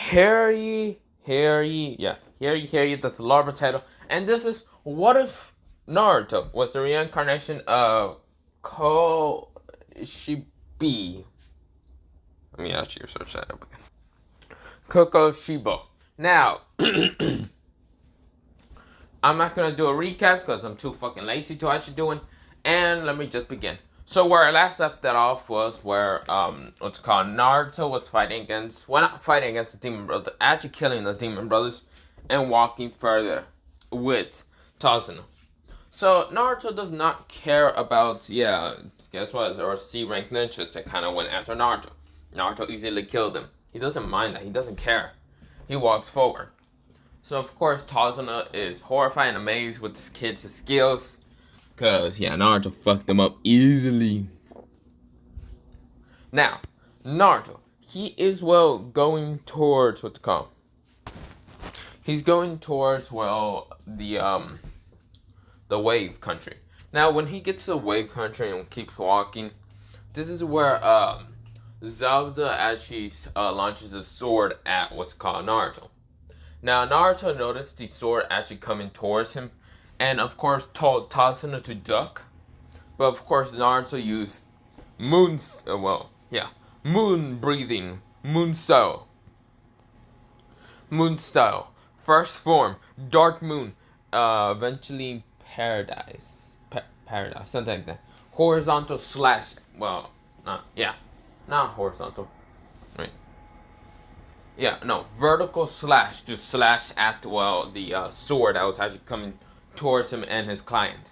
Harry, that's the larva title. And this is what if Naruto was the reincarnation of Kokushibo. Let me actually search that up again. Kokushibo. Now, I'm not gonna do a recap because I'm too fucking lazy to actually do it. And let me just begin. So where I last left that off was where what's it called, Naruto was fighting against, well, not fighting against the demon brother, actually killing the demon brothers and walking further with Tazuna. So Naruto does not care about, guess what? There were C rank ninjas that kind of went after Naruto. Naruto easily killed them. He doesn't mind that. He doesn't care. He walks forward. So of course Tazuna is horrified and amazed with this kid's skills. Cause Naruto fucked them up easily. Now, Naruto, he is going towards what's it called? He's going towards the wave country. Now when he gets to the wave country and keeps walking, this is where Zabuza actually launches a sword at what's called Naruto. Now Naruto noticed the sword actually coming towards him, and of course told Tazuna to duck. But of course Naruto used moon breathing, moon style. First form, dark moon, eventually paradise, something like that. Horizontal slash, not horizontal, right? Vertical slash to slash at the sword that was actually coming towards him and his client.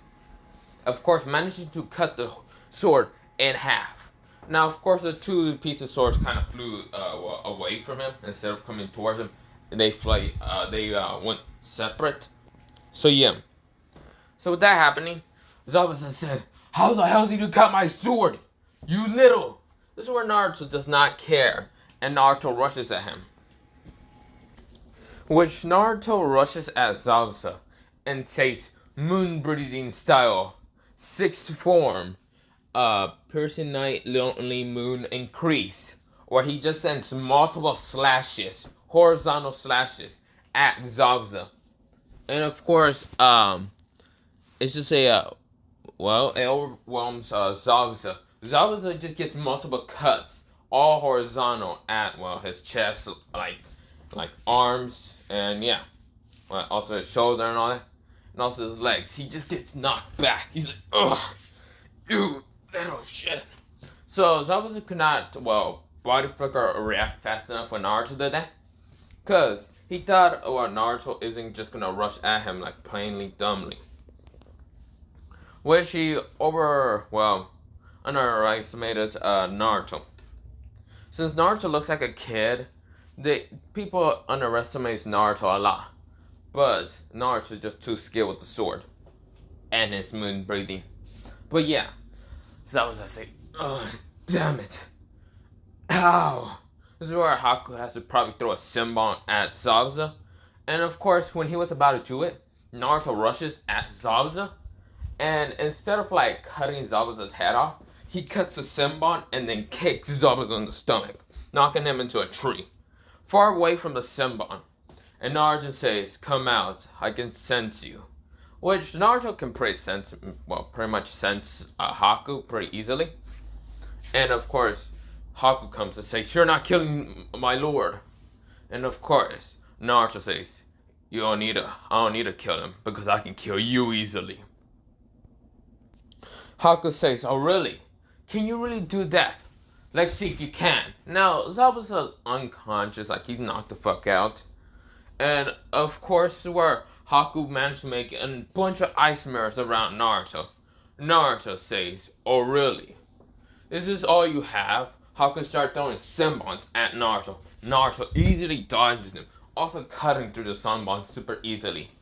Of course, managing to cut the sword in half. Now, of course, the two pieces of swords kind of flew away from him instead of coming towards him. They went separate. So with that happening, Zabuza said, "How the hell did you cut my sword, you little?" This is where Naruto does not care, and Naruto rushes at him. Which Naruto rushes at Zabuza and says, "Moon breathing style, sixth form, piercing night, lonely moon increase," where he just sends multiple slashes, horizontal slashes at Zabuza. And of course, it's just it overwhelms Zabuza. Zabuza just gets multiple cuts, all horizontal at his chest, like arms, and also his shoulder and all that, and also his legs. He just gets knocked back. He's like, "Ugh, you little shit." So Zabuza could not body flicker or react fast enough when Naruto did that, cause he thought Naruto isn't just gonna rush at him like plainly dumbly, which he underestimated Naruto. Since Naruto looks like a kid, people underestimate Naruto a lot. But Naruto's just too skilled with the sword and his moon breathing. But Zabuza say, "Oh, damn it. Ow." This is where Haku has to probably throw a Senbon at Zabuza. And of course, when he was about to do it, Naruto rushes at Zabuza. And instead of cutting Zabuza's head off, he cuts a Senbon and then kicks Zabuza in the stomach, knocking him into a tree, far away from the Senbon. And Naruto says, "Come out, I can sense you." Which Naruto can pretty much sense Haku pretty easily. And of course, Haku comes and says, "You're not killing my lord." And of course, Naruto says, I don't need to kill him because I can kill you easily." Haku says, "Oh really? Can you really do that? Let's see if you can." Now, Zabuza's unconscious, he's knocked the fuck out. And of course, this is where Haku managed to make a bunch of ice mirrors around Naruto. Naruto says, "Oh really? Is this all you have?" Haku starts throwing Senbons at Naruto. Naruto easily dodges them, also cutting through the Senbon super easily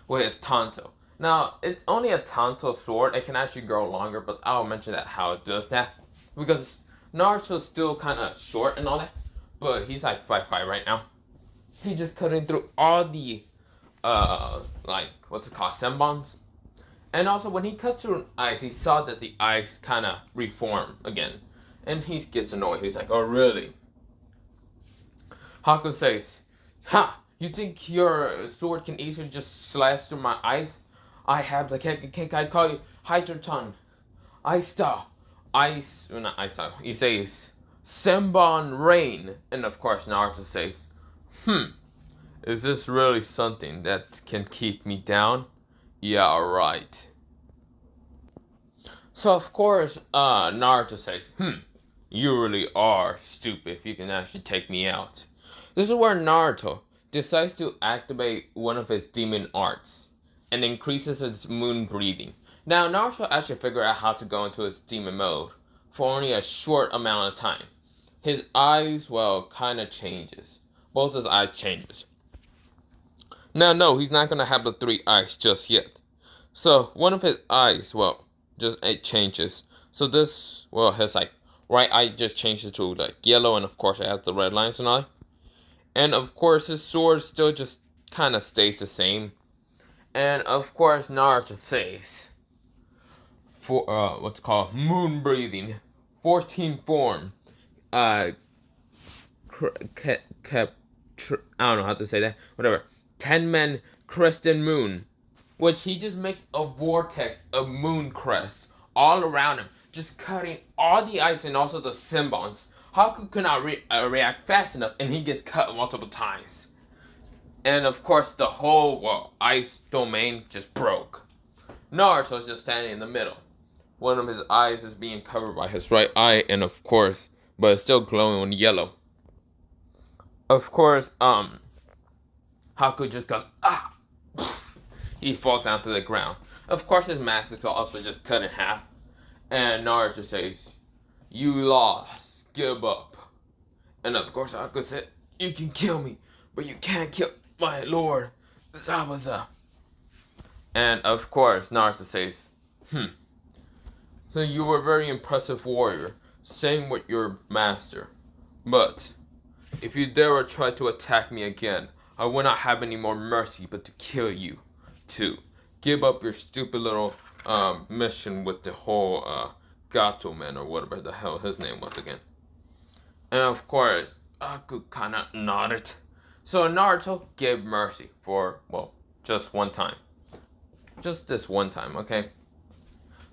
with his Tanto. Now, it's only a Tanto sword. It can actually grow longer, but I'll mention how it does that. Because Naruto's still kind of short and all that, but he's 5'5" right now. He's just cutting through all the, Senbons. And also, when he cuts through ice, he saw that the ice kind of reformed again. And he gets annoyed. He's like, "Oh, really?" Haku says, "Ha! You think your sword can easily just slash through my ice? I have the I call you Hydroton. Ice Star. Ice, well, not Ice Star. He says, Senbon Rain." And of course, Naruto says, is this really something that can keep me down? Yeah, right. So of course, Naruto says, you really are stupid if you can actually take me out. This is where Naruto decides to activate one of his demon arts and increases his moon breathing. Now, Naruto actually figured out how to go into his demon mode for only a short amount of time. His eyes, well, kind of changes. Both his eyes changes. Now, no, he's not going to have the three eyes just yet. So, one of his eyes, well, just it changes. So this, well, his like right eye just changes to like yellow, and of course it has the red lines and all. And of course his sword still just kind of stays the same. And of course Naruto says, for what's called moon breathing, 14 form, I don't know how to say that. Whatever. 10 men crescent moon, which he just makes a vortex of moon crests all around him, just cutting all the ice and also the Senbons. Haku cannot react fast enough, and he gets cut multiple times. And of course, the whole ice domain just broke. Naruto's just standing in the middle. One of his eyes is being covered by his right eye, and of course, but it's still glowing on yellow. Of course, Haku just goes, ah! He falls down to the ground. Of course, his mask is also just cut in half. And Naruto says, you lost, give up. And of course, Haku said, you can kill me, but you can't kill my lord, Zabuza. And of course, Naruto says, so you were a very impressive warrior, same with your master. But if you dare try to attack me again, I will not have any more mercy but to kill you, too. Give up your stupid little mission with the whole Gato man or whatever the hell his name was again. And of course, Aku kinda nodded. So Naruto gave mercy for, well, just one time. Just this one time, okay?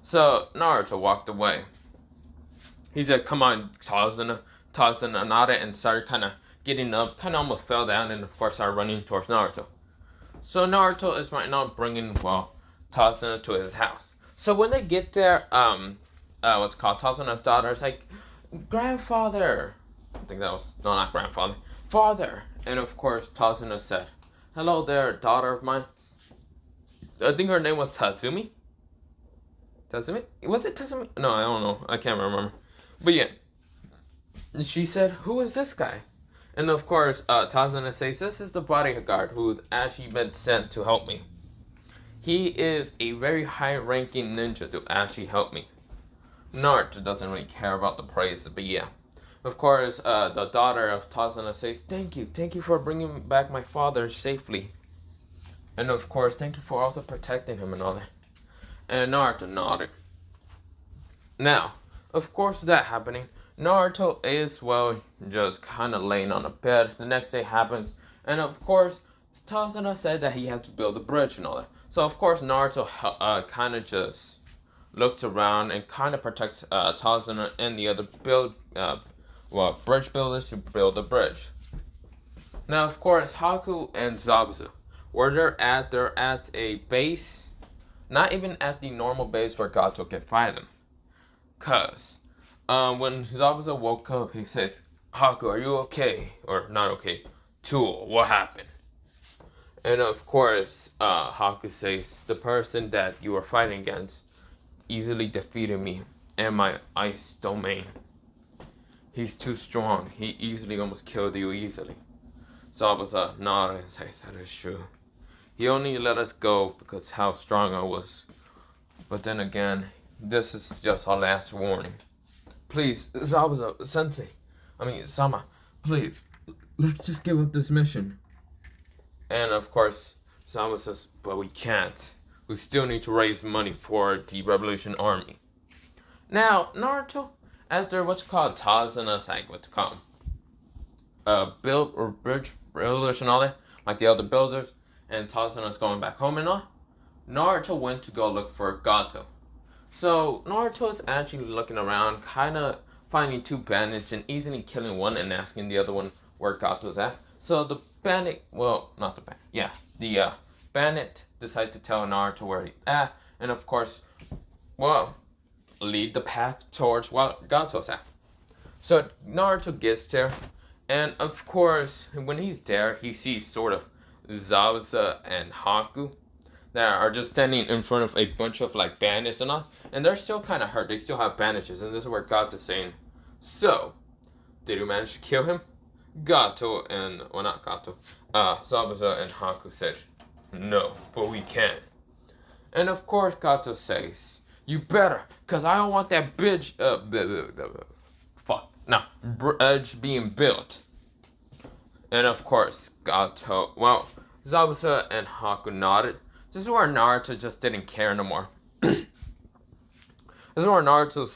So Naruto walked away. He said, come on, Tazuna nodded and started kind of getting up, kind of almost fell down, and of course started running towards Naruto. So Naruto is right now bringing, Tazuna to his house. So when they get there, Tazuna's daughter is like, grandfather. I think that was, no, not grandfather, father. And of course Tazuna said, hello there, daughter of mine. I think her name was Tatsumi. Tatsumi? Was it Tatsumi? No, I don't know. I can't remember. But yeah. She said, who is this guy? And of course, Tazuna says, this is the bodyguard who's actually been sent to help me. He is a very high-ranking ninja to actually help me. Naruto doesn't really care about the praise, but yeah. Of course, the daughter of Tazuna says, thank you for bringing back my father safely. And of course, thank you for also protecting him and all that. And Naruto nodded. Now, of course, that happening, Naruto is, just kind of laying on a bed. The next day happens, and of course, Tazuna said that he had to build a bridge and all that. So, of course, Naruto kind of just looks around and kind of protects Tazuna and the other bridge builders to build the bridge. Now, of course, Haku and Zabuza, where they're at a base, not even at the normal base where Gato can find them. Cause when Zabuza woke up, he says, Haku, are you okay? Or not okay? Tool, what happened? And of course, Haku says, the person that you were fighting against easily defeated me and my ice domain. He's too strong. He easily almost killed you easily. Zabuza nodded and says, that is true. He only let us go because how strong I was. But then again, this is just our last warning. Please, Zabuza, Sensei. Sama, please, let's just give up this mission. And of course, Sama says, but we can't. We still need to raise money for the Revolution Army. Now, Naruto, after Tazuna's build or bridge builders and all that, like the other builders, and Tazuna's going back home and all, Naruto went to go look for Gato. So Naruto is actually looking around, kind of finding two bandits and easily killing one and asking the other one where Gato's at. So the bandit, well, not the bandit, yeah, the bandit decided to tell Naruto where he's at, and of course, well, lead the path towards where Gato's at. So Naruto gets there, and of course, when he's there, he sees sort of Zabuza and Haku that are just standing in front of a bunch of like bandits and all, and they're still kind of hurt. They still have bandages, and this is where Gato's saying, "So, did you manage to kill him?" Gato and, well, not Gato, Zabuza and Haku said, "No, but we can." And of course, Gato says, "You better, cause I don't want that bridge, bridge being built." And of course, Gato, well, Zabuza and Haku nodded. This is where Naruto just didn't care no more. This is where Naruto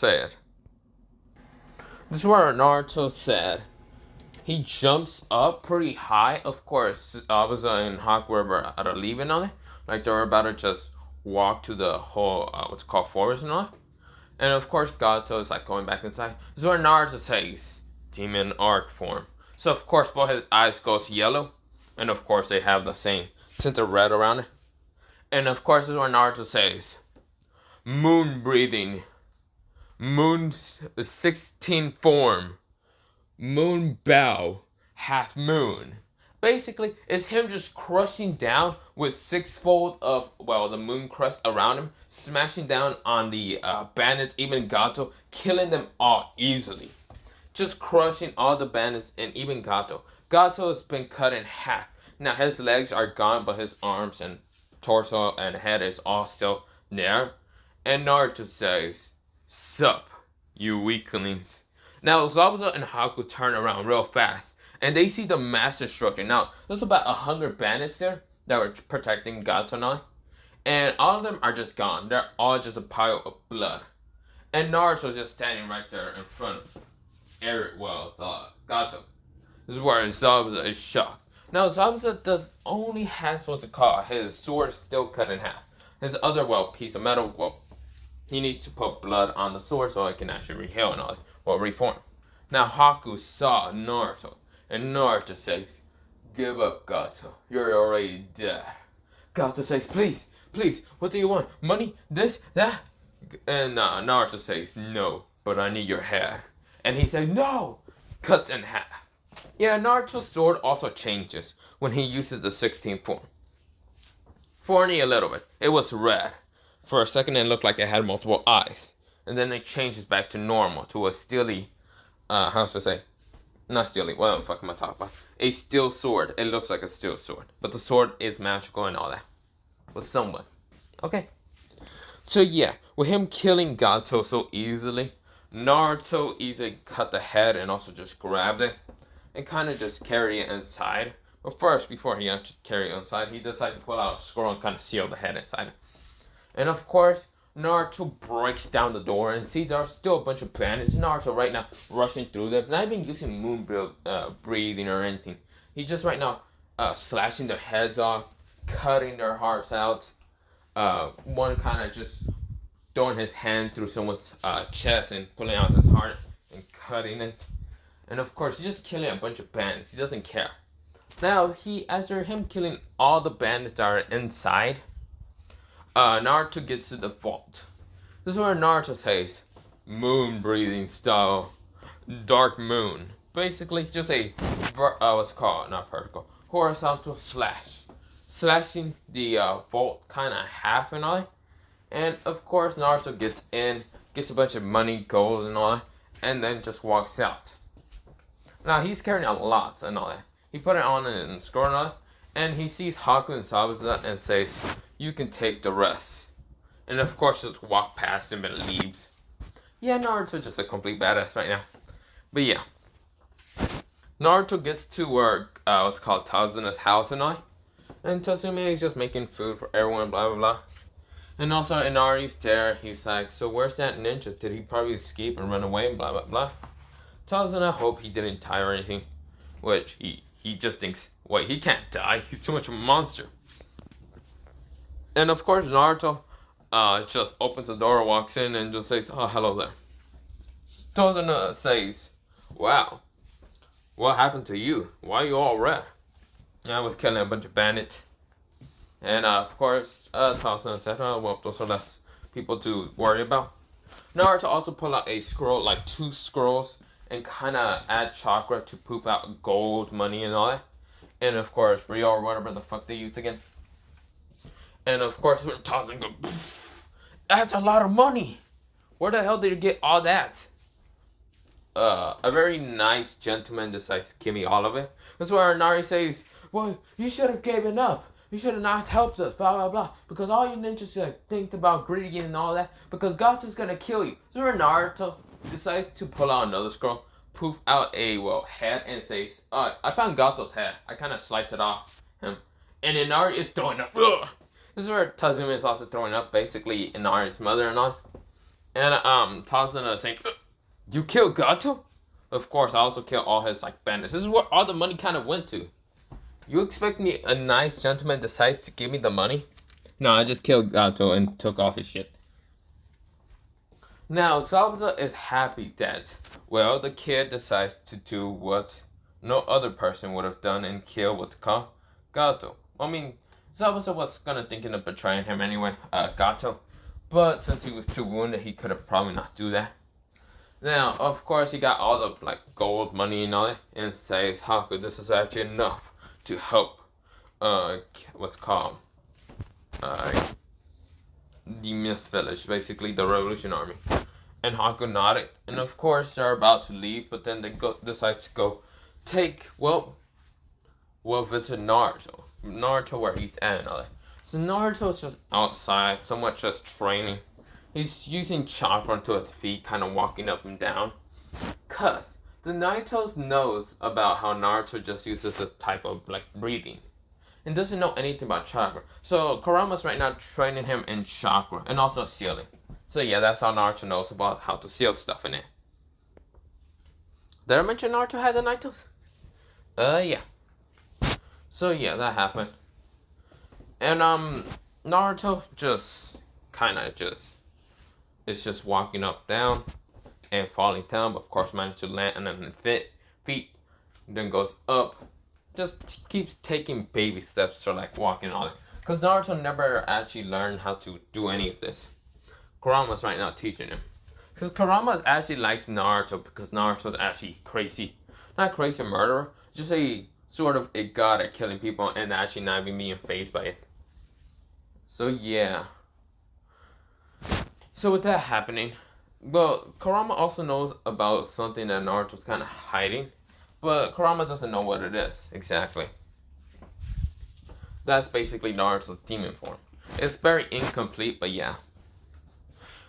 said, he jumps up pretty high. Of course, Zabuza and Haku were about to leave and all that. Like they were about to just walk to the whole, what's it called, forest and all that. And of course, Gato is like going back inside. This is where Naruto says, demon arc form. So of course, both his eyes goes yellow. And of course, they have the same tint of red around it. And of course, this is where Naruto says, moon breathing, moon's 16 form, moon bow, half moon. Basically, it's him just crushing down with sixfold of, well, the moon crust around him, smashing down on the bandits, even Gato, killing them all easily. Just crushing all the bandits and even Gato. Gato has been cut in half. Now, his legs are gone, but his arms and torso and head is all still there. And Naruto says, "Sup, you weaklings." Now, Zabuza and Haku turn around real fast, and they see the mass destruction. Now, there's about 100 bandits there that were protecting Gato now, and all of them are just gone. They're all just a pile of blood. And Naruto's just standing right there in front of Gato. This is where Zabuza is shocked. Now, Zabuza only has what's it called, his sword still cut in half. His other, piece of metal, he needs to put blood on the sword so it can actually reheal and all that, reform. Now, Haku saw Naruto, and Naruto says, "Give up, Gato. You're already dead." Gato says, please, what do you want? Money? This? That?" And Naruto says, "No, but I need your head." And he says, "No!" Cut in half. Yeah, Naruto's sword also changes when he uses the 16th form. For only a little bit. It was red. For a second it looked like it had multiple eyes. And then it changes back to normal, to a steely, how should I say? Not steely, what the fuck am I talking about? A steel sword. It looks like a steel sword. But the sword is magical and all that. But somewhat. Okay. So yeah, with him killing Gato so easily, Naruto easily cut the head and also just grabbed it and kind of just carry it inside. But first, before he actually carry it inside, he decided to pull out a scroll and kind of seal the head inside. And of course, Naruto breaks down the door and see there's still a bunch of bandits. Naruto right now rushing through them, not even using moon breathing or anything. He's just right now slashing their heads off, cutting their hearts out. One kind of just throwing his hand through someone's chest and pulling out his heart and cutting it. And of course, he's just killing a bunch of bandits. He doesn't care. Now, after him killing all the bandits that are inside, Naruto gets to the vault. This is where Naruto says, moon breathing style, dark moon. Basically, just a, what's it called, not vertical, horizontal slash. Slashing the vault kind of half and all. And of course, Naruto gets in, gets a bunch of money, gold and all that, and then just walks out. Now, he's carrying a lot and all that. He put it on and scroll and all that, and he sees Haku and Zabuza and says, "You can take the rest." And of course, just walk past him and leaves. Yeah, Naruto's just a complete badass right now. But yeah. Naruto gets to where, what's called Tazuna's house and all. And Tsume is just making food for everyone, blah, blah, blah. And also, Inari's there. He's like, "So where's that ninja? Did he probably escape and run away?" And blah, blah, blah. Tazuna hope he didn't die or anything. which he just thinks, wait, he can't die. He's too much of a monster. And of course, Naruto just opens the door, walks in, and just says, "Oh, hello there." Tozuna says, "Wow, what happened to you? Why are you all red?" I was killing a bunch of bandits. And of course, Tozuna said, "Oh, well, those are less people to worry about." Naruto also pulled out a scroll, like 2 scrolls, and kind of add chakra to poof out gold, money, and all that. And of course, Rio or whatever the fuck they use again. And of course, Tozuna goes, "That's a lot of money. Where the hell did you get all that?" A very nice gentleman decides to give me all of it. That's where Nari says, "Well, you should have given up. You should have not helped us, blah, blah, blah. Because all you ninjas think about greedy and all that. Because Gato's gonna kill you." So where Naruto decides to pull out another scroll, poof out a, head, and says, "I found Gato's head. I kind of sliced it off him." And Inari is throwing up. Ugh. This is where Tazuma is also throwing up, basically Inari's mother and all. And Tazuna is saying, "You killed Gato?" Of course, I also killed all his bandits. This is where all the money kind of went to. You expect me, a nice gentleman decides to give me the money? No, I just killed Gato and took all his shit. Now, Zabuza is happy that, well, the kid decides to do what no other person would have done and kill Gato. I mean, Zabuza was gonna thinking of betraying him anyway, Gato. But since he was too wounded, he could have probably not do that. Now, of course, he got all the gold money and all that, and says, "Haku, this is actually enough to help what's called the Mist Village, basically the Revolution Army." And Haku nodded, and of course they're about to leave, but then they decide to go visit Naruto where he's at and all that. So Naruto's just outside, somewhat just training. He's using chakra onto his feet, kind of walking up and down. Cause the Naruto knows about how Naruto just uses this type of breathing, and doesn't know anything about chakra. So Kurama's right now training him in chakra and also sealing. So yeah, that's how Naruto knows about how to seal stuff in it. Did I mention Naruto had the Narutos? Yeah. So yeah, that happened. And Naruto just is just walking up, down, and falling down, but of course managed to land on his feet, then goes up, just keeps taking baby steps to walking on it. Because Naruto never actually learned how to do any of this. Kurama's right now teaching him. Because Kurama actually likes Naruto because Naruto's actually crazy. Not crazy murderer, just a sort of a god at killing people and actually not even being fazed by it. So yeah. So with that happening, well, Kurama also knows about something that Naruto's kind of hiding, but Kurama doesn't know what it is exactly. That's basically Naruto's demon form. It's very incomplete, but yeah.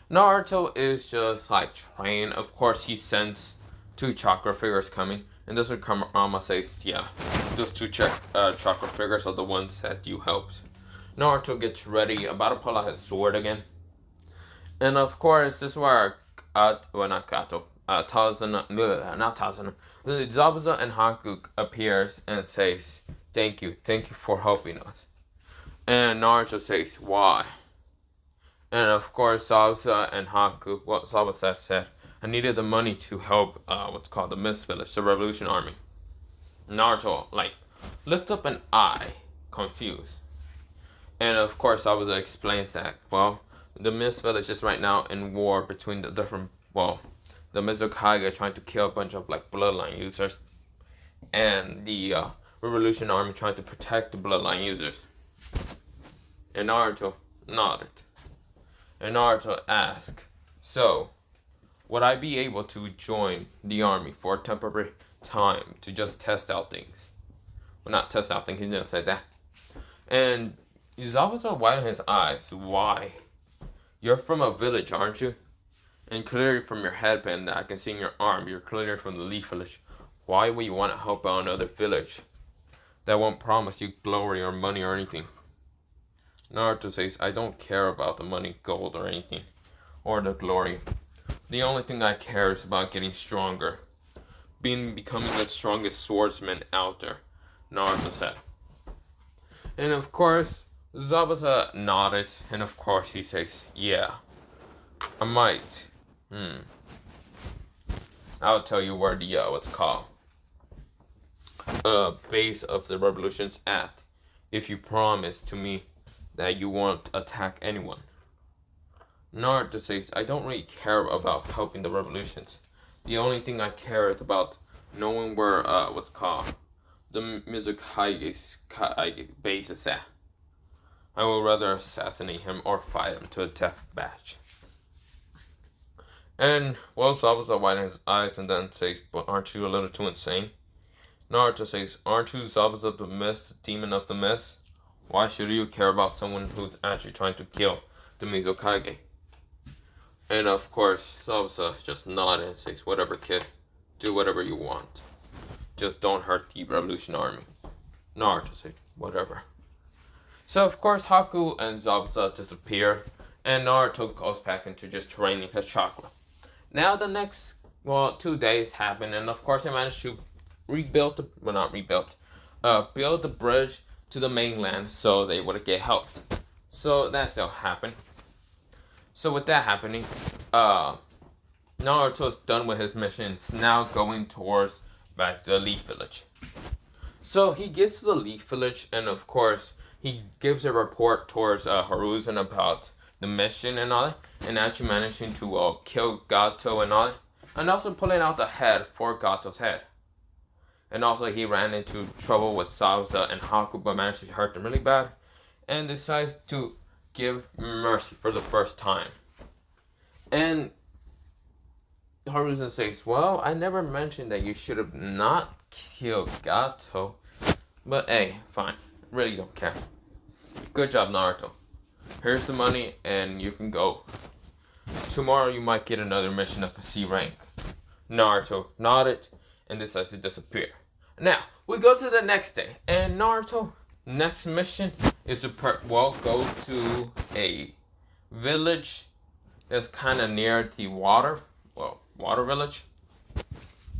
Naruto is just trained. Of course, he sends 2 chakra figures coming, and this is what Kurama says, yeah, those 2 chakra figures are the ones that you helped. Naruto gets ready, about to pull out his sword again. And of course, this is where, Zabuza and Haku appears and says, thank you for helping us. And Naruto says, "Why?" And of course, Zabuza and Haku, Zabuza said, "I needed the money to help, what's called the Mist Village, the Revolution Army." Naruto, lifts up an eye, confused. And of course, Zabuza explains that, well, the Mist Village is right now in war between the different, the Mizukage trying to kill a bunch of bloodline users, and the Revolution Army trying to protect the bloodline users. And Naruto nodded. And Naruto asked, "So, would I be able to join the army for a temporary time to just test out things?" Well, not test out things, he didn't say that. And Zabuza widened his eyes. "Why? You're from a village, aren't you? And clearly from your headband that I can see in your arm, you're clearly from the Leaf Village. Why would you want to help out another village that won't promise you glory or money or anything?" Naruto says, "I don't care about the money, gold, or anything, or the glory. The only thing I care is about getting stronger. becoming the strongest swordsman out there, Naruto said. And of course, Zabuza nodded, and of course he says, yeah, I might. I'll tell you where the, what's called, base of the revolution's at, if you promise to me that you won't attack anyone. Naruto says, I don't really care about helping the revolutions. The only thing I care is about knowing where, what's called, the Mizukaige's base is at. I will rather assassinate him or fight him to a death match. And, well, Zabuza widens his eyes and then says, but aren't you a little too insane? Naruto says, aren't you Zabuza the Mist, the demon of the mist? Why should you care about someone who's actually trying to kill the Mizukage? And of course, Zabuza just nodded and says, whatever kid, do whatever you want. Just don't hurt the Revolution Army. Naruto says, whatever. So of course, Haku and Zabuza disappear, and Naruto goes back into just training his chakra. Now the next, 2 days happen, and of course he managed to build the bridge to the mainland so they would get help. So that still happened. So with that happening, Naruto is done with his mission. It's now going towards back to the Leaf Village. So he gets to the Leaf Village, and of course he gives a report towards Hiruzen about the mission and all that, and actually managing to kill Gato and all that, and also pulling out the head for Gato's head. And also he ran into trouble with Zabuza and Haku, but managed to hurt them really bad, and decides to give mercy for the first time. And Hiruzen says, well, I never mentioned that you should have not killed Gato, but hey, fine, really don't care. Good job, Naruto. Here's the money, and you can go. Tomorrow you might get another mission of the C rank. Naruto nodded and decides to disappear. Now, we go to the next day, and Naruto, next mission is to go to a village that's kind of near the water village.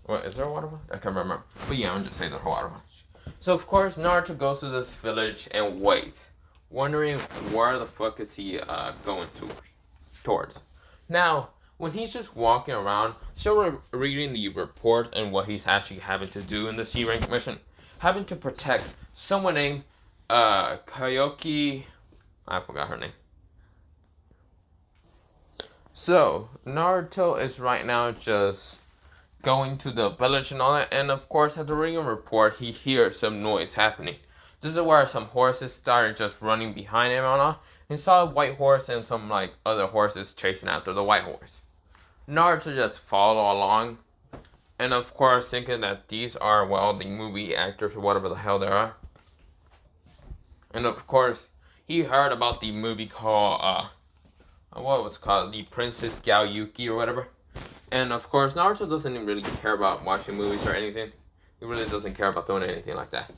Well, is there a water village? I can't remember. But yeah, I'm just saying there's a water village. So of course, Naruto goes to this village and waits, wondering where the fuck is he going towards. Now, when he's just walking around, still reading the report and what he's actually having to do in the C rank mission, having to protect someone named Kayoki, I forgot her name. So Naruto is right now just going to the village and all that, and of course at the reading report he hears some noise happening. This is where some horses started just running behind him and all. He saw a white horse and some other horses chasing after the white horse. Naruto just follow along, and of course thinking that these are, the movie actors or whatever the hell they are. And of course, he heard about the movie called, what was it called? The Princess Gaoyuki or whatever. And of course, Naruto doesn't even really care about watching movies or anything. He really doesn't care about doing anything like that.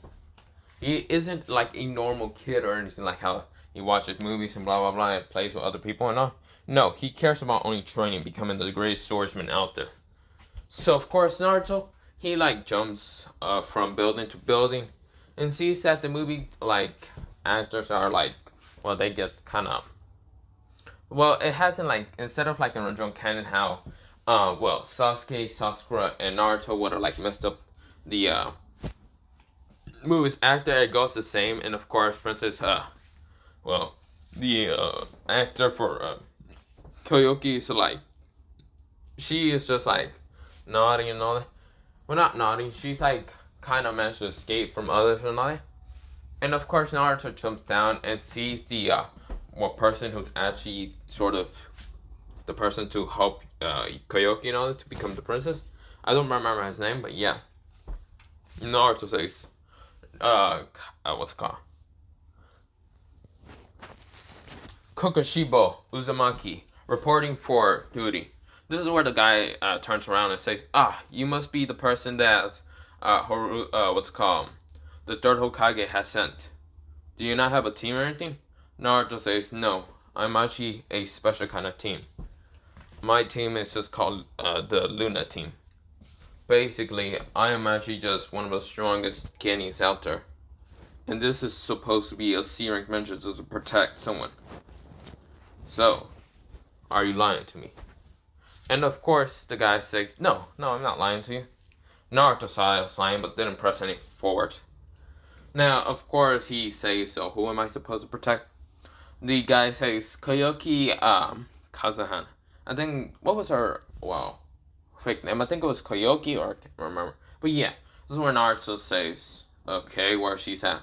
He isn't like a normal kid or anything like how he watches movies and blah blah blah and plays with other people and all. No, he cares about only training, becoming the greatest swordsman out there. So of course Naruto, he jumps from building to building and sees that the movie actors are they get kind of, it hasn't instead of in original canon how Sasuke, Sakura, and Naruto would have messed up the movie's actor, it goes the same. And of course Princess the actor for Koyoki is she is just naughty and all that. Well, not naughty, she's kind of managed to escape from others and all that. And of course Naruto jumps down and sees the person who's actually sort of the person to help Koyoki and all that to become the princess. I don't remember his name, but yeah. Naruto says, what's it called? Kokushibo Uzumaki, reporting for duty. This is where the guy turns around and says, you must be the person that the third Hokage has sent. Do you not have a team or anything? Naruto says, no, I'm actually a special kind of team. My team is just called the Luna team. Basically, I am actually just one of the strongest Genis out there. And this is supposed to be a C-rank measure to protect someone. So, are you lying to me? And of course, the guy says, no, I'm not lying to you. Naruto saw I was lying, but didn't press any forward. Now, of course, he says, so who am I supposed to protect? The guy says, Koyoki, Kazahan. I think, what was her, fake name? I think it was Koyoki, or I can't remember. But yeah, this is where Naruto says, okay, where she's at.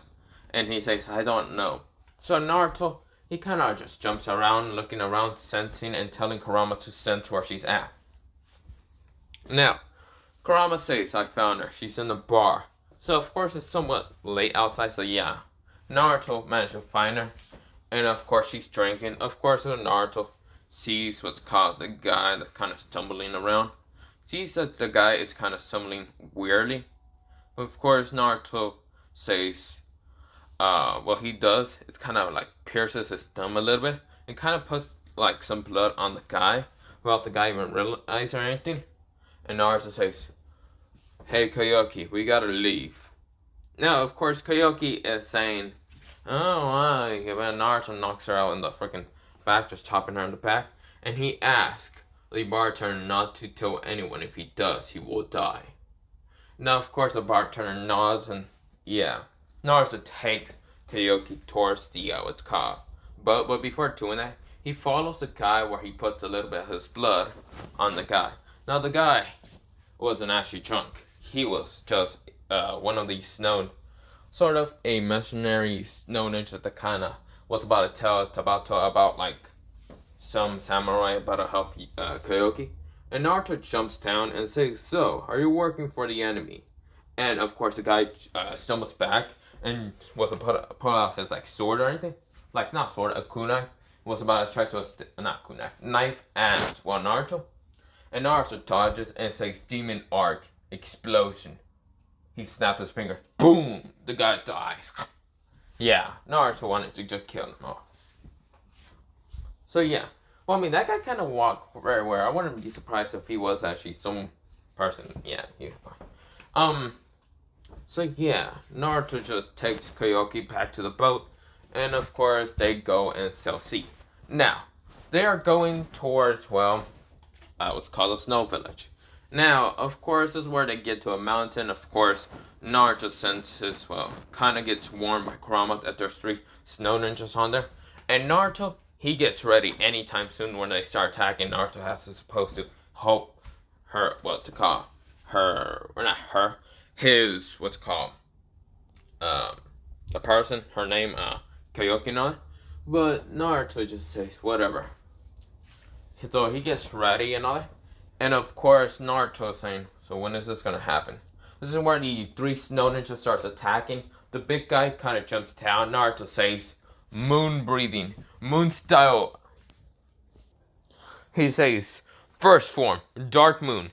And he says, I don't know. So Naruto, he kind of just jumps around, looking around, sensing, and telling Kurama to sense where she's at. Now, Kurama says, I found her. She's in the bar. So, of course, it's somewhat late outside, so yeah. Naruto managed to find her. And, of course, she's drinking. Of course, Naruto sees what's called the guy that's kind of stumbling around. Sees that the guy is kind of stumbling weirdly. Of course, Naruto says, what he does, it's kind of like pierces his thumb a little bit. And kind of puts, like, some blood on the guy without the guy even realize or anything. And Naruto says, hey, Koyoki, we gotta leave. Now, of course, Koyoki is saying, oh, wow, and Naruto knocks her out in the freaking back, just chopping her in the back. And he asks the bartender not to tell anyone. If he does, he will die. Now, of course, the bartender nods, and yeah, Naruto takes Koyoki towards the, what's called. But before doing that, he follows the guy where he puts a little bit of his blood on the guy. Now, the guy wasn't actually drunk. He was just one of these sort of a mercenary snow ninja that kind of was about to tell about like some samurai about to help Koyoki. And Naruto jumps down and says, so, are you working for the enemy? And of course the guy stumbles back and wasn't pull out his like sword or anything. Like, not sword, a kunai. Was about to try to, not kunai, knife and, Naruto. And Naruto dodges and says, Demon Arc, explosion. He snapped his finger. Boom! The guy dies. Yeah, Naruto wanted to just kill him off. So yeah. Well, I mean, that guy kind of walked very well. I wouldn't be surprised if he was actually some person. Yeah, he was fine. So yeah, Naruto just takes Koyoki back to the boat. And of course, they go and sail sea. Now, they are going towards, what's called a snow village. Now, of course, this is where they get to a mountain. Of course, Naruto senses, kind of gets warned by Kurama that there's 3 snow ninjas on there. And Naruto, he gets ready anytime soon when they start attacking. Naruto has to supposed to help her, the person, her name, Koyoki no. But Naruto just says, whatever. So he gets ready and all that. And of course, Naruto is saying, so when is this gonna happen? This is where the 3 snow ninjas starts attacking. The big guy kind of jumps down. Naruto says, moon breathing, moon style. He says, first form, dark moon,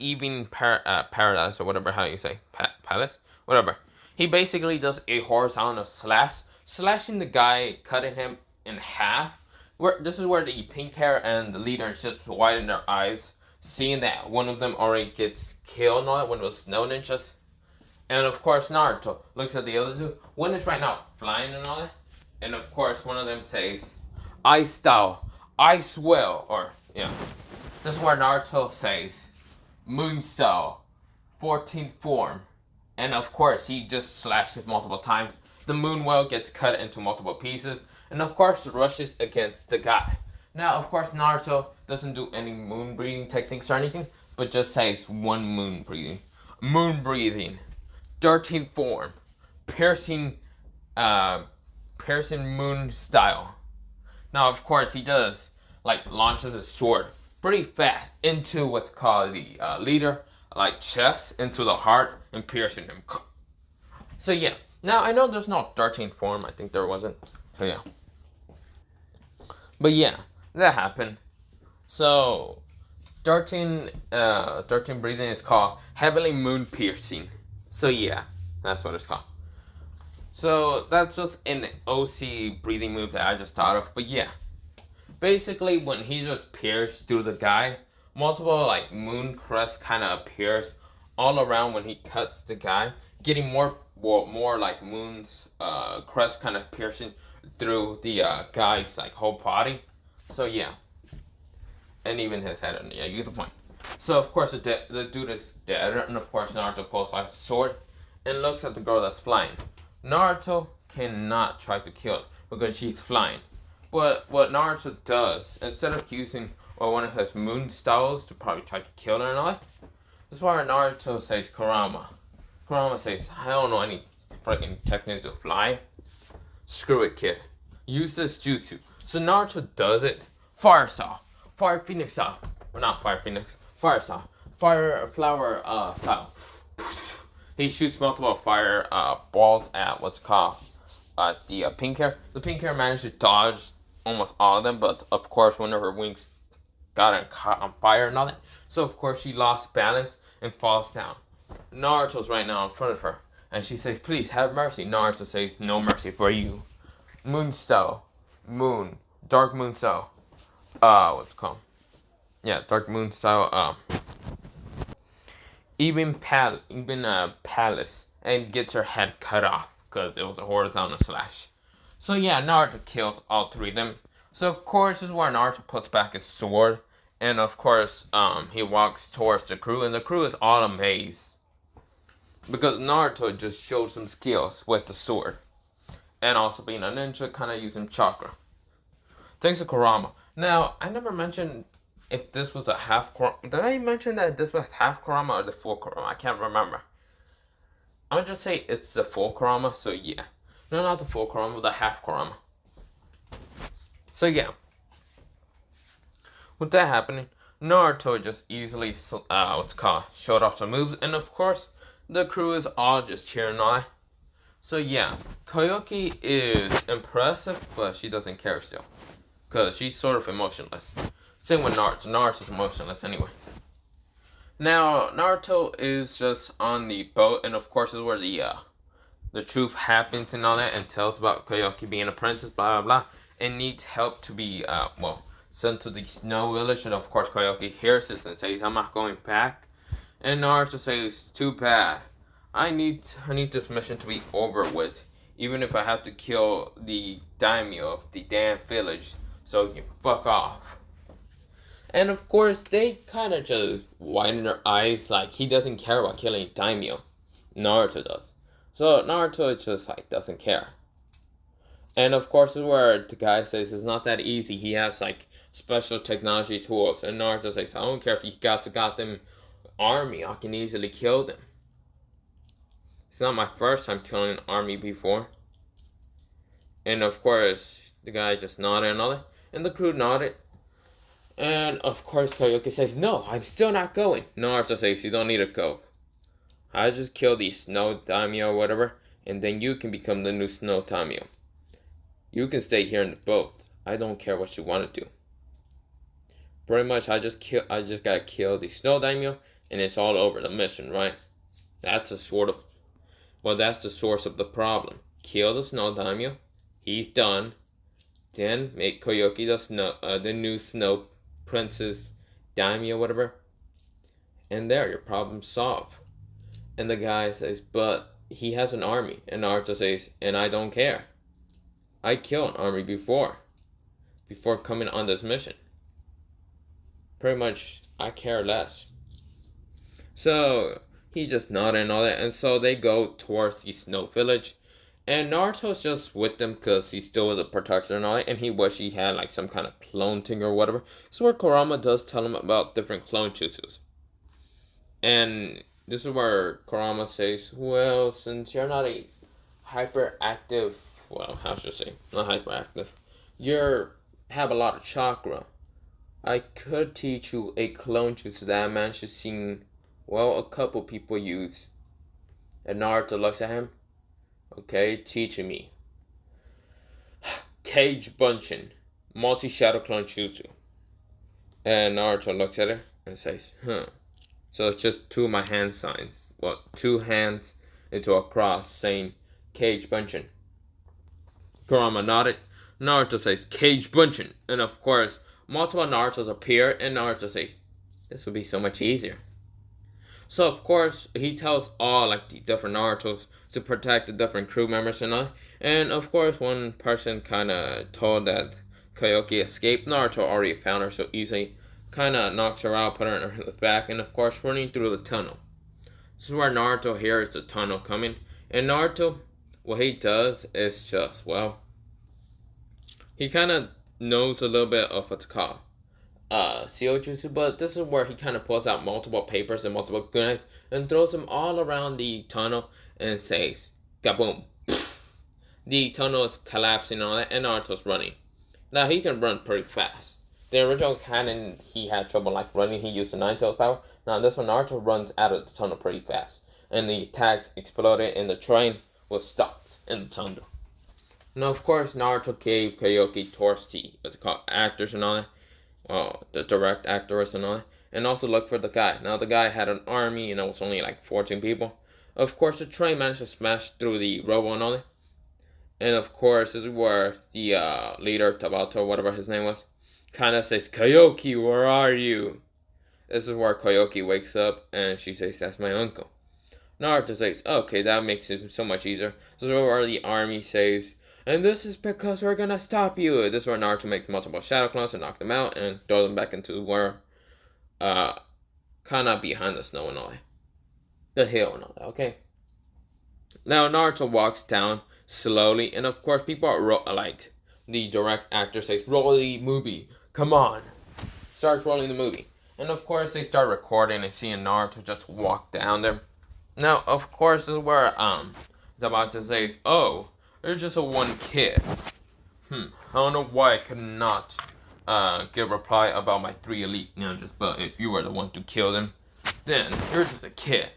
evening paradise, or whatever, how you say, palace? Whatever. He basically does a horizontal slash, slashing the guy, cutting him in half. This is where the pink hair and the leader just widen their eyes, seeing that one of them already gets killed, not one of the snow ninjas. And of course, Naruto looks at the other 2. One is right now flying and all that. And of course, one of them says, ice style, ice well, or, yeah. This is where Naruto says, moon style, 14th form. And of course, he just slashes multiple times. The moon well gets cut into multiple pieces. And of course, rushes against the guy. Now, of course, Naruto doesn't do any moon breathing techniques or anything, but just says one moon breathing. Moon breathing, 13th form, piercing moon style. Now, of course, he does, launches his sword pretty fast into what's called the leader, chest, into the heart, and piercing him. So, yeah. Now, I know there's no 13th form. I think there wasn't. So, yeah. But, yeah. That happened. So, 13 breathing is called heavily moon piercing. So, yeah. That's what it's called. So, that's just an OC breathing move that I just thought of. But, yeah. Basically, when he just pierced through the guy, multiple like moon crest kind of appears all around when he cuts the guy, getting more like moon's crest kind of piercing through the guy's like whole body. So yeah, and even his head. And yeah, you get the point. So of course the dude is dead, and of course Naruto pulls out his sword and looks at the girl that's flying. Naruto cannot try to kill her because she's flying. But what Naruto does, instead of using one of his moon styles to probably try to kill her and all that, this is why Naruto says Kurama. Kurama says, I don't know any freaking techniques to fly. Screw it, kid. Use this jutsu. So Naruto does it. Fire Saw. Fire Phoenix Saw. Well, not Fire Phoenix. Fire Saw. Fire Flower Style. He shoots multiple fire balls at what's called the pink hair. The pink hair managed to dodge almost all of them, but of course one of her wings got caught on fire and all that. So of course she lost balance and falls down. Naruto's right now in front of her, and she says, please have mercy. Naruto says, no mercy for you. Moon style. Moon. Dark moon style. What's it called? Yeah, dark moon style. Even Palace, and gets her head cut off because it was a horizontal slash. So yeah, Naruto kills all three of them. So of course, this is where Naruto puts back his sword, and of course, he walks towards the crew, and the crew is all amazed because Naruto just showed some skills with the sword, and also being a ninja, kind of using chakra. Thanks to Kurama. Now, I never mentioned if this was a half Kurama. Did I mention that this was half Kurama or the full Kurama? I can't remember. I'm gonna just say it's the full Kurama, so yeah. No, not the full Kurama, the half Kurama. So yeah. With that happening, Naruto just easily, showed off some moves, and of course, the crew is all just cheering on. So yeah, Koyoki is impressive, but she doesn't care still. Because she's sort of emotionless. Same with Naruto. Naruto's emotionless anyway. Now, Naruto is just on the boat, and of course is where the truth happens and all that, and tells about Koyoki being a princess, blah, blah, blah, and needs help to be, sent to the snow village, and of course Koyoki hears this and says, I'm not going back. And Naruto says, too bad. I need this mission to be over with, even if I have to kill the daimyo of the damn village, so you can fuck off. And of course, they kind of just widen their eyes, like he doesn't care about killing daimyo. Naruto does. So Naruto just like doesn't care. And of course, this is where the guy says it's not that easy. He has like special technology tools, and Naruto says, I don't care if he got them army, I can easily kill them. It's not my first time killing an army before. And of course, the guy just nodded and all that, and the crew nodded. And of course, Koyoki says, no, I'm still not going. Naruto says, you don't need to go. I just kill the Snow Daimyo or whatever, and then you can become the new Snow Daimyo. You can stay here in the boat. I don't care what you want to do. Pretty much, I just gotta kill the Snow Daimyo, and it's all over the mission, right? That's that's the source of the problem. Kill the Snow Daimyo. He's done. Then make Koyoki the new Snow Princess Daimyo, whatever. And there, your problem's solved. And the guy says, but he has an army. And Naruto says, and I don't care. I killed an army before coming on this mission. Pretty much, I care less. So, he just nodded and all that. And so they go towards the Snow Village. And Naruto's just with them because he's still the protector and all that. And he wish he had like some kind of clone thing or whatever. So where Kurama does tell him about different clone jutsus. And this is where Kurama says, well, since you're not a hyperactive, well, how should I say, not hyperactive, have a lot of chakra. I could teach you a clone jutsu that I managed to see, well, a couple people use. And Naruto looks at him. Okay, teaching me. Cage Bunshin, multi-shadow clone jutsu. And Naruto looks at her and says, So it's just two of my hand signs. Well, two hands into a cross saying Cage Bunshin. Kurama nodded. Naruto says Cage Bunshin. And of course, multiple Narutos appear and Naruto says, This would be so much easier. So of course he tells all like the different Naruto's to protect the different crew members and all. And of course one person kinda told that Koyoki escaped. Naruto already found her so easily. Kinda knocks her out, put her on her back, and of course running through the tunnel. This is where Naruto hears the tunnel coming. And Naruto, what he does is just, well, he kinda knows a little bit of what's called Seal Jutsu, but this is where he kind of pulls out multiple papers and multiple grenades and throws them all around the tunnel and says, kaboom. The tunnel is collapsing on it and Naruto's running. Now he can run pretty fast. The original canon, he had trouble like running, he used the Nine-Tails power. Now this one, Naruto runs out of the tunnel pretty fast. And the attacks exploded and the train was stopped in the tunnel. Now of course Naruto gave Koyoki towards the, what's it called, actors and all that. The direct actors and all that. And also look for the guy. Now the guy had an army and it was only like 14 people. Of course the train managed to smash through the rubble and all that. And of course this is where the leader, Tabata, whatever his name was, kind of says, Koyoki, where are you? This is where Koyoki wakes up and she says, that's my uncle. Naruto says, okay, that makes it so much easier. This is where the army says, and this is because we're gonna stop you. This is where Naruto makes multiple shadow clones and knock them out and throw them back into where, kind of behind the snow and all that. The hill and all that, okay? Now Naruto walks down slowly, and of course people are like, the direct actor says, roll the movie, come on. Starts rolling the movie. And of course they start recording and seeing Naruto just walk down there. Now, of course, this is where, Tabata says, oh, you're just a one kid. I don't know why I could not give a reply about my 3 elite ninjas, but if you were the one to kill them, then you're just a kid.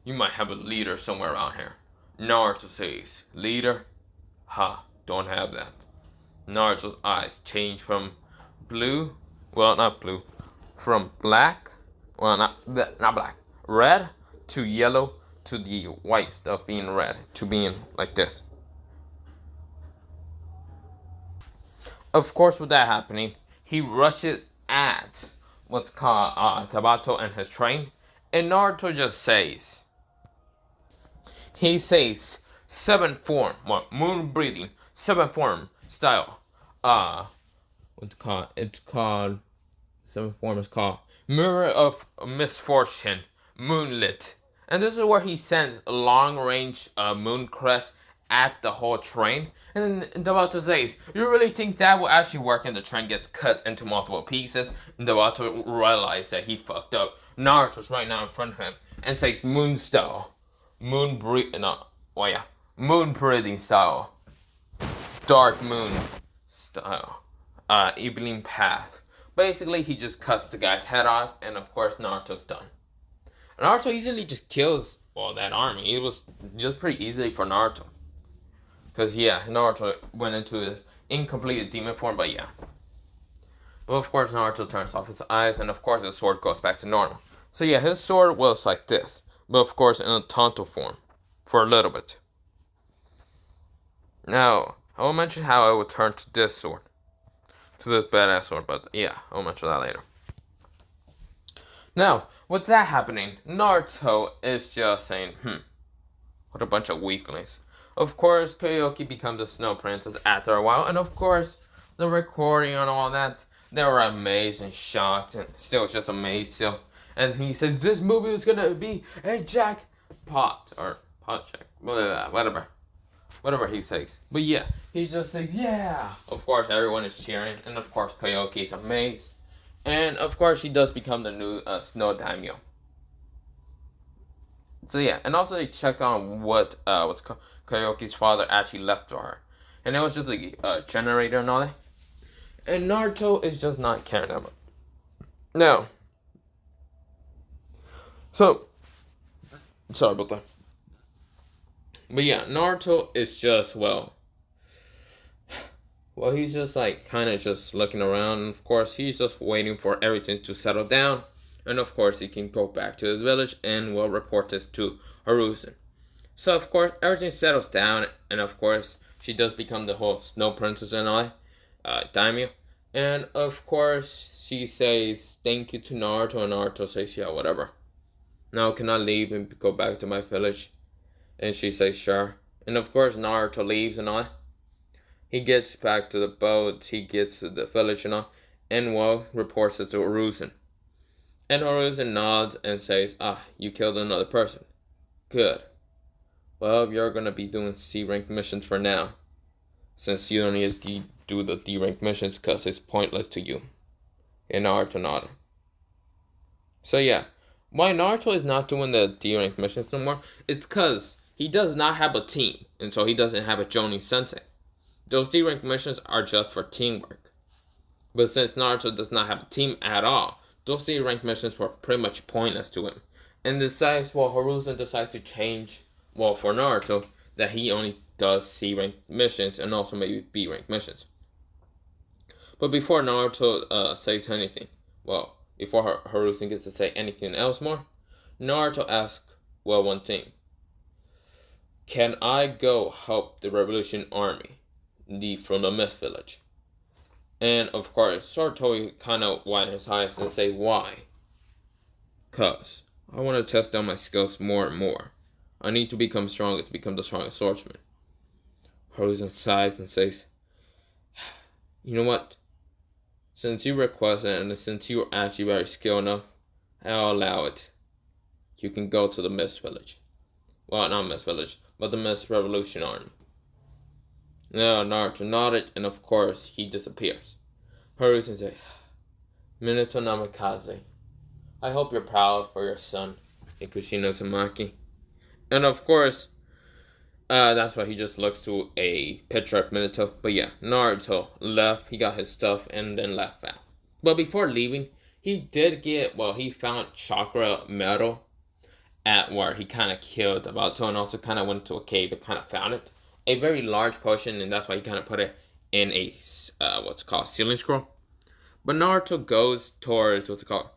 You might have a leader somewhere around here. Naruto says, leader? Ha, don't have that. Naruto's eyes change from blue, well, not blue, from black, well, not black, red to yellow to the white stuff being red to being like this. Of course, with that happening, he rushes at what's called Tabata and his train, and Naruto just says, he says, 7th form, moon breathing, 7th form style. What's it called? It's called, 7th form is called Mirror of Misfortune, Moonlit. And this is where he sends long range moon crest at the whole train. And then Tabata says, you really think that will actually work? And the train gets cut into multiple pieces. And Tabata realizes that he fucked up. Naruto's right now in front of him and says, moon style. Moon breathing style. Dark moon style. Evening path. Basically, he just cuts the guy's head off. And of course, Naruto's done. Naruto easily just kills, well, that army. It was just pretty easily for Naruto. Because, yeah, Naruto went into his incomplete demon form, but yeah. But of course, Naruto turns off his eyes, and of course, his sword goes back to normal. So yeah, his sword was like this. But of course, in a Tonto form. For a little bit. Now, I will mention how I will turn to this sword. To this badass sword, but yeah, I'll mention that later. Now, with that happening, Naruto is just saying, what a bunch of weaklings. Of course, Koyoki becomes the Snow Princess after a while, and of course, the recording and all that, they were amazed and shocked, and still just amazed still. And he said, this movie is gonna be a jackpot, or pot jack, whatever he says. But yeah, he just says, yeah! Of course, everyone is cheering, and of course, Koyoki is amazed. And of course, she does become the new Snow Daimyo. So yeah, and also they check on what's Koyoki's father actually left to her. And it was just a generator and all that. And Naruto is just not caring about it. Now, so, sorry about that. But yeah, Naruto is just, well, he's just like kind of just looking around. And of course, he's just waiting for everything to settle down. And of course, he can go back to his village and will report this to Haruzen. So of course, everything settles down. And of course, she does become the whole Snow Princess and all that, Daimyo. And of course, she says thank you to Naruto, and Naruto says, yeah, whatever. Now can I leave and go back to my village? And she says, sure. And of course, Naruto leaves and all. He gets back to the boat, he gets to the village and all, and well, reports it to Hiruzen. And Hiruzen nods and says, ah, you killed another person. Good. Well, you're gonna be doing C-rank missions for now, since you don't need to do the D-rank missions because it's pointless to you. And Naruto nodded. So yeah, why Naruto is not doing the D-rank missions no more, it's because he does not have a team, and so he doesn't have a Jonin Sensei. Those D-rank missions are just for teamwork. But since Naruto does not have a team at all, those D-rank missions were pretty much pointless to him. And decides, well, Hiruzen decides to change, well, for Naruto, that he only does C-rank missions and also maybe B-rank missions. But before Naruto says anything, well, before Hiruzen gets to say anything else more, Naruto asks, well, one thing. Can I go help the Revolution Army from the Mist Village? And of course, Sartori kind of widens his eyes and say, why? Cause I want to test out my skills more and more. I need to become stronger to become the strongest swordsman. Hiruzen sighs and says, you know what? Since you request it and since you're actually very skilled enough, I'll allow it. You can go to the Mist Village. Well, not Mist Village, but the Mist Revolution Army. Now Naruto nodded, and of course, he disappears. Hiruzen says, Minato Namikaze, I hope you're proud for your son, Ikushino Uzumaki. And of course, that's why he just looks to a picture of Minato. But yeah, Naruto left, he got his stuff, and then left out. But before leaving, he did get, well, he found chakra metal at where he kind of killed Naruto, and also kind of went to a cave and kind of found it. A very large potion, and that's why he kind of put it in a, what's called, sealing scroll. But Naruto goes towards, what's it called,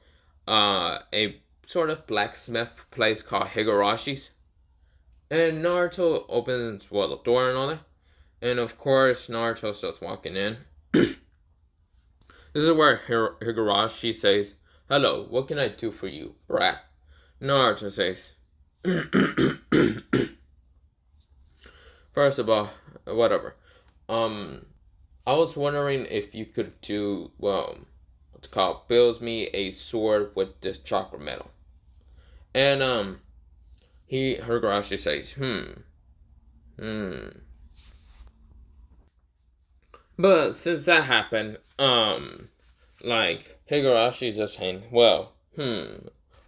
a sort of blacksmith place called Higurashi's. And Naruto opens, well, the door and all that. And of course, Naruto starts walking in. This is where Higurashi says, hello, what can I do for you, brat? Naruto says, first of all, whatever. I was wondering if you could do, well, what's it called, build me a sword with this chakra metal. And, Higurashi says, But since that happened, like, Higurashi's just saying, well,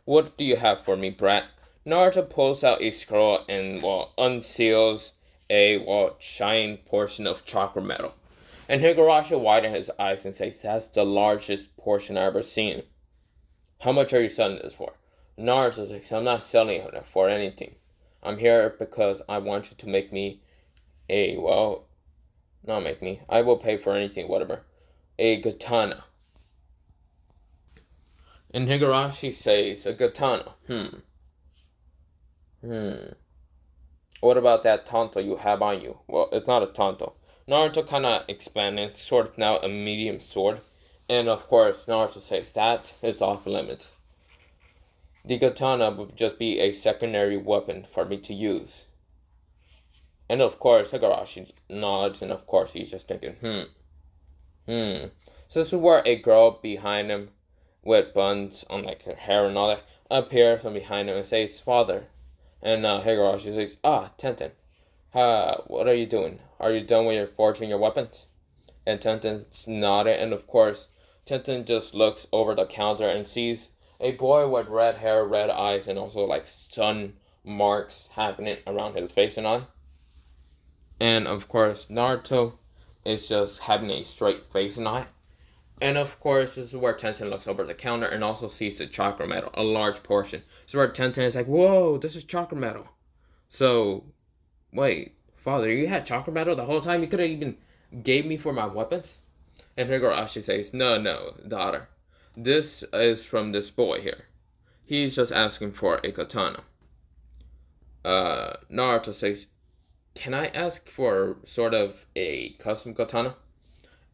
what do you have for me, brat? Naruto pulls out a scroll and, well, unseals a, well, giant portion of chakra metal. And Higurashi widens his eyes and says, that's the largest portion I've ever seen. How much are you selling this for? Naruto says, I'm not selling it for anything. I'm here because I want you to make me a, well, not make me, I will pay for anything, whatever. A katana. And Higurashi says, a katana, What about that tanto you have on you? Well, it's not a tanto. Naruto kind of expanded, sort of now a medium sword. And of course, Naruto says that is off limits. The katana would just be a secondary weapon for me to use. And of course, Higurashi nods, and of course, he's just thinking, So this is where a girl behind him, with buns on like her hair and all that, appears from behind him and says, father. And Higurashi says, Tenten, what are you doing? Are you done with your forging your weapons? And Tenten's nodded, and of course, Tenten just looks over the counter and sees a boy with red hair, red eyes, and also like sun marks happening around his face and all. And of course, Naruto is just having a straight face and all. And of course, this is where Tenten looks over the counter and also sees the chakra metal, a large portion. This is where Tenten is like, whoa, this is chakra metal. So, wait, father, you had chakra metal the whole time? You could have even gave me for my weapons? And Higurashi says, no, daughter. This is from this boy here. He's just asking for a katana. Naruto says, can I ask for sort of a custom katana?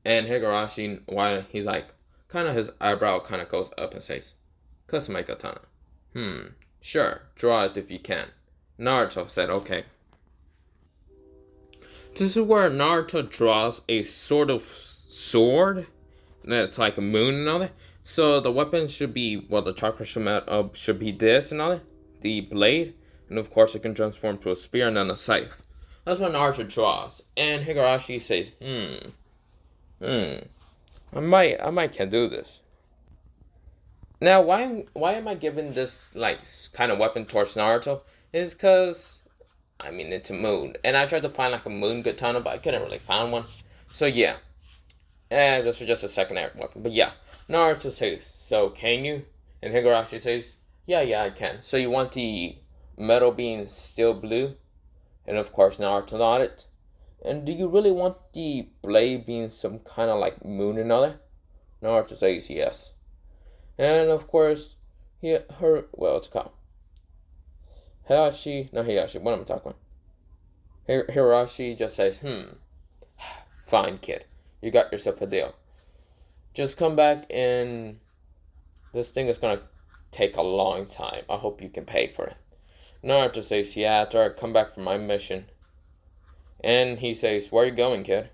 And Higurashi, while he's like, kind of his eyebrow kind of goes up and says, Kusume katana. Sure, draw it if you can. Naruto said, okay. This is where Naruto draws a sort of sword that's like a moon and all that. So the weapon should be, well, the chakra should be this and all that. The blade. And of course it can transform to a spear and then a scythe. That's what Naruto draws. And Higurashi says, I might can do this. Now, why am I giving this like kind of weapon towards Naruto? Is because I mean it's a moon, and I tried to find like a moon katana, but I couldn't really find one. So yeah, and this was just a secondary weapon. But yeah, Naruto says, "So can you?" And Higurashi says, "Yeah, I can." So you want the metal being still blue, and of course Naruto nodded. And do you really want the blade being some kind of like moon and all that? Naruto says yes. And of course, it's called Higashi, what am I talking about? Hirashi just says, fine kid, you got yourself a deal. Just come back and this thing is gonna take a long time. I hope you can pay for it. Naruto says, yeah, after I come back from my mission. And he says, where are you going, kid?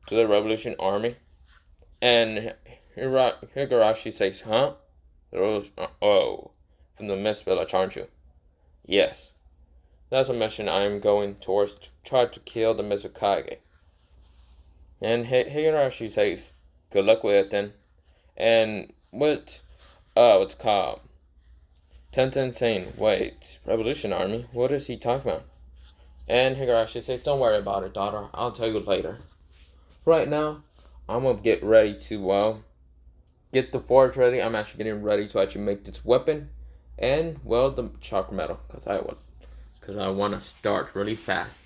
To the Revolution Army. And Higurashi says, huh? Oh, from the Mist Village, aren't you? Yes. That's a mission I am going towards to try to kill the Mizukage. And Higurashi says, good luck with it then. And what's called? Tenten saying, wait, Revolution Army? What is he talking about? And Higurashi says, don't worry about it, daughter. I'll tell you later. Right now, I'm going to get ready to, get the forge ready. I'm actually getting ready to actually make this weapon. And, well, the chakra metal. Because I want to start really fast.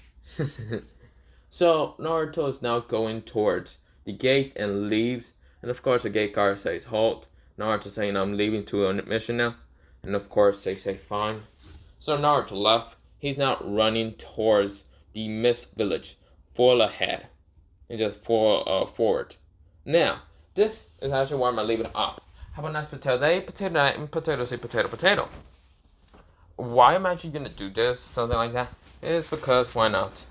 So, Naruto is now going towards the gate and leaves. And, of course, the gate guard says, halt. Naruto saying, I'm leaving to a mission now. And, of course, they say, fine. So, Naruto left. He's now running towards the Mist Village. Full ahead. And just forward. Now, this is actually where I'm going to leave it up. Have a nice potato day, potato night, and potato say potato. Why am I actually going to do this, something like that? It is because, why not?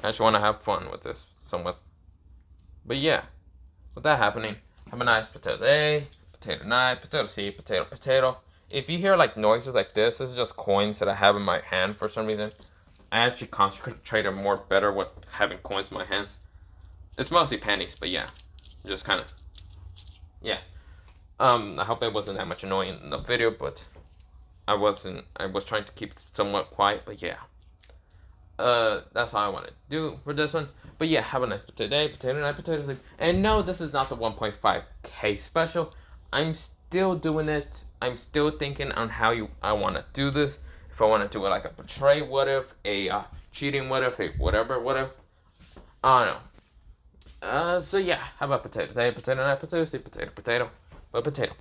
I just want to have fun with this, somewhat. But yeah, with that happening, have a nice potato day, potato night, potato seed, potato. If you hear like noises like this is just coins that I have in my hand for some reason. I actually concentrated more better with having coins in my hands. It's mostly pennies, but yeah, just kind of, yeah. I hope it wasn't that much annoying in the video, but I was trying to keep it somewhat quiet, but yeah. That's all I wanted to do for this one. But yeah, have a nice potato day, potato night, potato sleep. And no, this is not the 1.5K special. I'm still doing it. I'm still thinking on how I want to do this. If I want to do it like a betray, what if, a cheating, what if, a whatever, what if. I don't know. So yeah, how about potato day, potato night, potato sleep, potato. But potato.